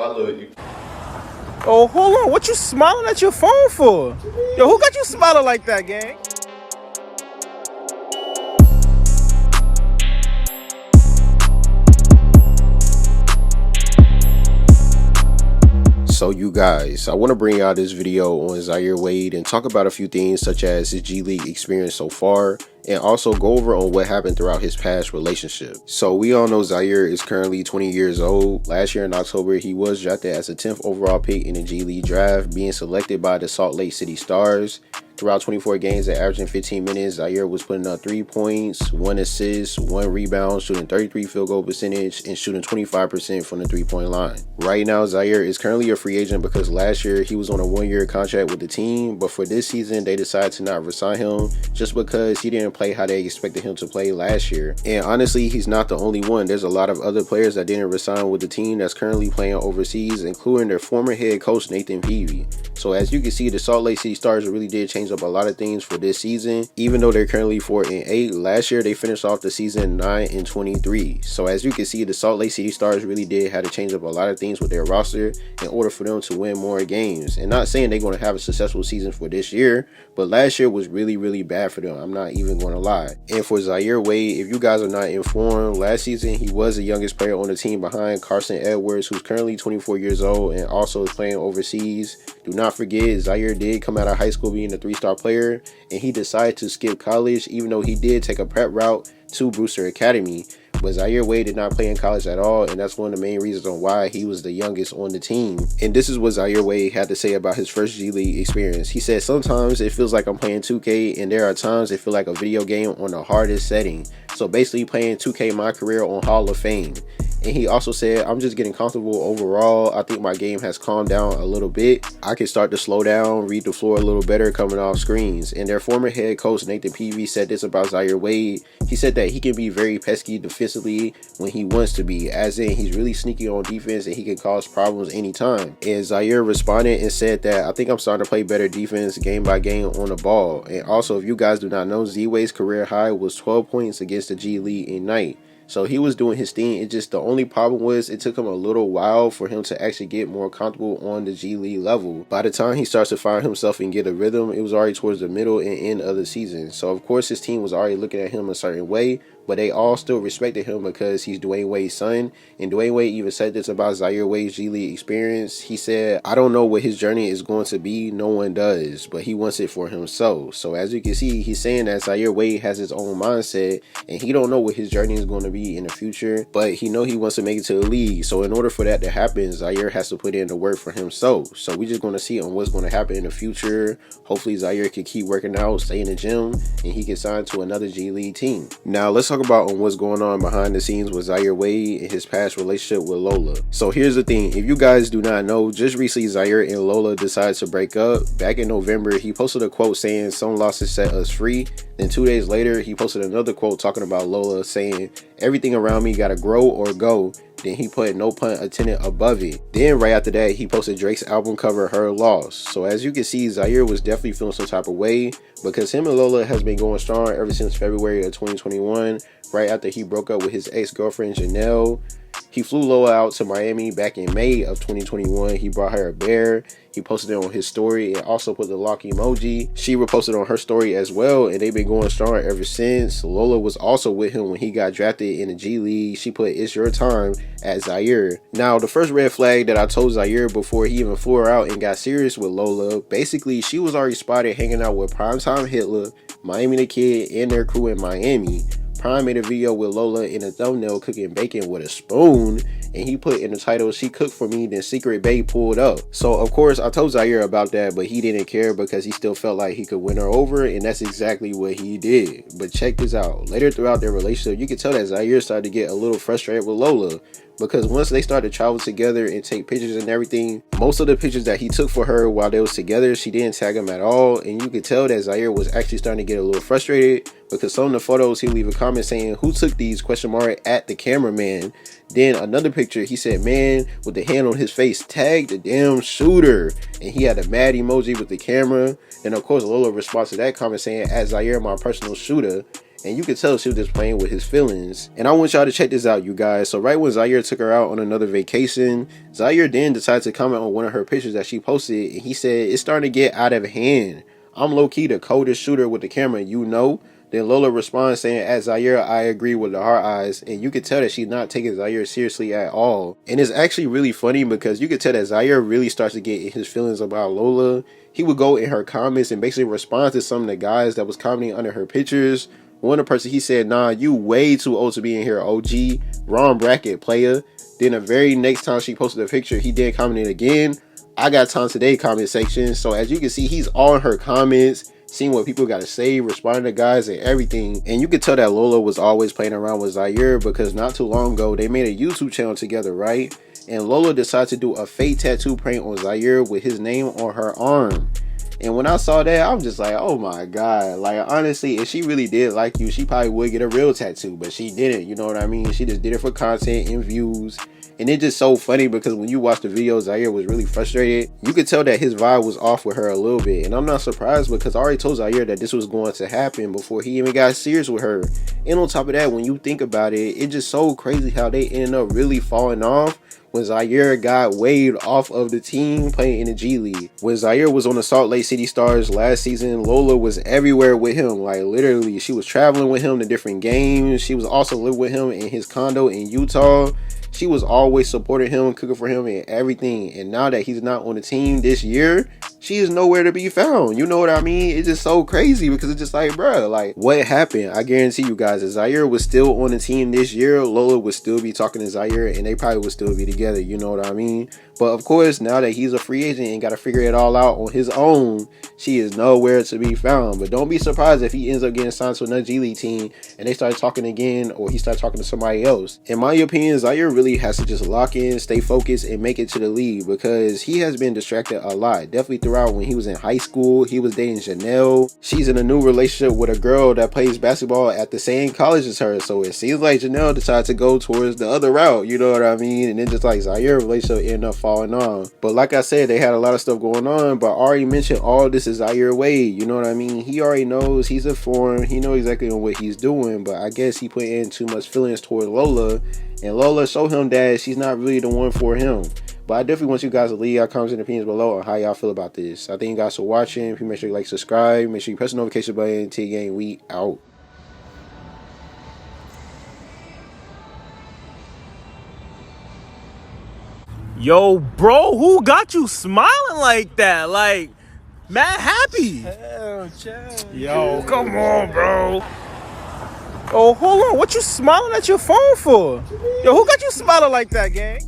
love you. Oh, hold on. What you smiling at your phone for? Yo, who got you smiling like that, gang? So you guys, I want to bring out this video on Zaire Wade and talk about a few things such as his G League experience so far, and also go over on what happened throughout his past relationship. So we all know Zaire is currently 20 years old. Last year in October, he was drafted as a 10th overall pick in the G League draft, being selected by the Salt Lake City Stars. Throughout 24 games at averaging 15 minutes, Zaire was putting up 3 points, 1 assist, 1 rebound, shooting 33 field goal percentage, and shooting 25% from the 3-point line. Right now, Zaire is currently a free agent because last year he was on a 1-year contract with the team, but for this season, they decided to not resign him just because he didn't play how they expected him to play last year. And honestly, he's not the only one. There's a lot of other players that didn't resign with the team that's currently playing overseas, including their former head coach, Nathan Peavy. So as you can see, the Salt Lake City Stars really did change up a lot of things for this season. Even though they're currently 4-8, last year they finished off the season 9-23. So as you can see, the Salt Lake City Stars really did have to change up a lot of things with their roster in order for them to win more games. And not saying they're going to have a successful season for this year, but last year was really bad for them. I'm not even going to lie. And for Zaire Wade, if you guys are not informed, last season he was the youngest player on the team behind Carson Edwards, who's currently 24 years old and also is playing overseas. Do not forget, Zaire did come out of high school being a 3-star player, and he decided to skip college, even though he did take a prep route to Brewster Academy. But Zaire Wade did not play in college at all, and that's one of the main reasons on why he was the youngest on the team. And this is what Zaire Wade had to say about his first G League experience. He said, "Sometimes it feels like I'm playing 2K, and there are times it feels like a video game on the hardest setting. So basically playing 2K my career on Hall of Fame." And he also said, "I'm just getting comfortable overall. I think my game has calmed down a little bit. I can start to slow down, read the floor a little better coming off screens." And their former head coach, Nathan Peavy, said this about Zaire Wade. He said that he can be very pesky defensively when he wants to be, as in he's really sneaky on defense and he can cause problems anytime. And Zaire responded and said that, "I think I'm starting to play better defense game by game on the ball." And also, if you guys do not know, Z-Wade's career high was 12 points against the G League Ignite. So he was doing his thing. It just, the only problem was it took him a little while for him to actually get more comfortable on the G League level. By the time he starts to find himself and get a rhythm, it was already towards the middle and end of the season. So of course his team was already looking at him a certain way, but they all still respected him because he's Dwayne Wade's son. And Dwayne Wade even said this about Zaire Wade's G League experience. He said, "I don't know what his journey is going to be. No one does, but he wants it for himself." So as you can see, he's saying that Zaire Wade has his own mindset and he don't know what his journey is going to be in the future, but he know he wants to make it to the league. So in order for that to happen, Zaire has to put in the work for himself. So we're just going to see on what's going to happen in the future. Hopefully Zaire can keep working out, stay in the gym, and he can sign to another G League team. Now let's talk about on what's going on behind the scenes with Zaire Wade and his past relationship with Lola. So here's the thing, if you guys do not know, just recently Zaire and Lola decided to break up. Back in November, he posted a quote saying, "Some losses set us free." Then 2 days later, he posted another quote talking about Lola saying, "Everything around me gotta grow or go." Then he put "no pun intended" above it. Then right after that, he posted Drake's album cover, "Her Loss." So as you can see, Zaire was definitely feeling some type of way because him and Lola has been going strong ever since February of 2021, right after he broke up with his ex-girlfriend Janelle. He flew Lola out to Miami back in May of 2021. He brought her a bear. He posted it on his story and also put the lock emoji. She reposted on her story as well, and they've been going strong ever since. Lola was also with him when he got drafted in the G League. She put "It's your time" at Zaire. Now, the first red flag that I told Zaire before he even flew her out and got serious with Lola, basically she was already spotted hanging out with Primetime Hitler, Miami the Kid, and their crew in Miami. Prime made a video with Lola in a thumbnail cooking bacon with a spoon, and he put in the title, "She cooked for me, then Secret Babe pulled up." So of course I told Zaire about that, but he didn't care because he still felt like he could win her over, and that's exactly what he did. But check this out, later throughout their relationship, you can tell that Zaire started to get a little frustrated with Lola, because once they started to travel together and take pictures and everything, most of the pictures that he took for her while they was together, she didn't tag him at all. And you could tell that Zaire was actually starting to get a little frustrated because some of the photos he leave a comment saying, "Who took these?" at the cameraman. Then another picture, he said, "Man," with the hand on his face, "tag the damn shooter." And he had a mad emoji with the camera. And of course Lola responds to that comment saying, "At Zaire, my personal shooter." and you could tell she was just playing with his feelings. And I want y'all to check this out, you guys. So right when Zaire took her out on another vacation, Zaire then decided to comment on one of her pictures that she posted, and he said, "It's starting to get out of hand. I'm low-key the coldest shooter with the camera, you know." Then Lola responds saying, "At Zaire, I agree," with the heart eyes, and you could tell that she's not taking Zaire seriously at all. And it's actually really funny because you could tell that Zaire really starts to get in his feelings about Lola. He would go in her comments and basically respond to some of the guys that was commenting under her pictures. One of the person, he said, "Nah, you way too old to be in here, OG. Wrong bracket, player." Then the very next time she posted a picture, he then commented again. "I got time today," comment section. So as you can see, he's all in her comments, seeing what people got to say, responding to guys and everything. And you could tell that Lola was always playing around with Zaire because not too long ago, they made a YouTube channel together, right? And Lola decided to do a fake tattoo prank on Zaire with his name on her arm. And when I saw that, I'm just like, oh my God. Like, honestly, if she really did like you, she probably would get a real tattoo, but she didn't, you know what I mean? She just did it for content and views. And it's just so funny because when you watch the video, Zaire was really frustrated. You could tell that his vibe was off with her a little bit. And I'm not surprised because I already told Zaire that this was going to happen before he even got serious with her. And on top of that, when you think about it, it's just so crazy how they ended up really falling off when Zaire got waived off of the team playing in the G League. When Zaire was on the Salt Lake City Stars last season, Lola was everywhere with him. Like, literally, she was traveling with him to different games. She was also living with him in his condo in Utah. She was always supporting him, cooking for him and everything. And now that he's not on the team this year, she is nowhere to be found. You know what I mean? It's just so crazy because it's just like, bruh, like, what happened? I guarantee you guys, if Zaire was still on the team this year, Lola would still be talking to Zaire and they probably would still be together. You know what I mean? But of course, now that he's a free agent and got to figure it all out on his own, she is nowhere to be found. But don't be surprised if he ends up getting signed to another G League team and they start talking again, or he starts talking to somebody else. In my opinion, Zaire really has to just lock in, stay focused, and make it to the league because he has been distracted a lot. Definitely throughout when he was in high school, he was dating Janelle. She's in a new relationship with a girl that plays basketball at the same college as her. So it seems like Janelle decided to go towards the other route. You know what I mean? And then just like Zaire relationship ended up falling on. But like I said, they had a lot of stuff going on. But I already mentioned all this is Zaire Wade. You know what I mean? He already knows, he's informed. He knows exactly what he's doing. But I guess he put in too much feelings towards Lola. And Lola showed him that she's not really the one for him. But I definitely want you guys to leave your comments and opinions below on how y'all feel about this. I thank you guys for watching. Please make sure you like, subscribe. Make sure you press the notification button. T-Gang, we out. Yo, bro, who got you smiling like that? Like, mad happy. Hell, child. Yo, come on, bro. Oh, hold on. What you smiling at your phone for? Yo, who got you smiling like that, gang?